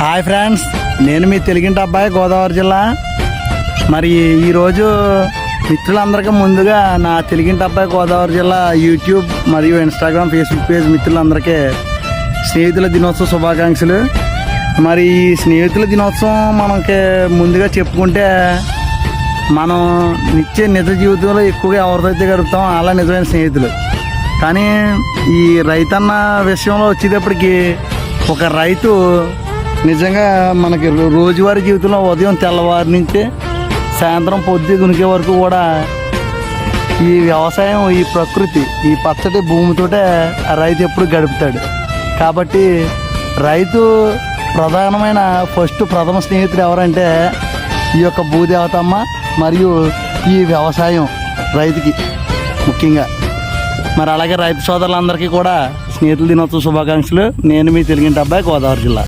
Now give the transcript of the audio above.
Hi friends, నేను మీ తెలుగింటి అబ్బాయి గోదావరి జిల్లా. మరి ఈరోజు మిత్రులందరికీ ముందుగా నా తెలుగింటి అబ్బాయి గోదావరి జిల్లా యూట్యూబ్ మరియు ఇన్స్టాగ్రామ్ ఫేస్బుక్ పేజ్ మిత్రులందరికీ స్నేహితుల దినోత్సవ శుభాకాంక్షలు. మరి ఈ స్నేహితుల దినోత్సవం మనకి ముందుగా చెప్పుకుంటే మనం నిజ జీవితంలో ఎక్కువగా ఎవరితో గడుపుతాం అలా నిజమైన స్నేహితులు. కానీ ఈ రైతన్న విషయంలో వచ్చేటప్పటికి ఒక రైతు నిజంగా మనకి రోజువారీ జీవితంలో ఉదయం తెల్లవారి నుంచి సాయంత్రం పొద్దు గునికే వరకు కూడా ఈ వ్యవసాయం, ఈ ప్రకృతి, ఈ పచ్చటి భూమితోటే ఆ రైతు ఎప్పుడు గడుపుతాడు. కాబట్టి రైతు ప్రధానమైన ప్రథమ స్నేహితుడు ఎవరంటే ఈ యొక్క భూదేవతమ్మ మరియు ఈ వ్యవసాయం రైతుకి ముఖ్యంగా. మరి అలాగే రైతు సోదరులందరికీ కూడా స్నేహితుల దినోత్సవ శుభాకాంక్షలు. నేను మీ తెలుగింటి అబ్బాయి గోదావరి జిల్లా.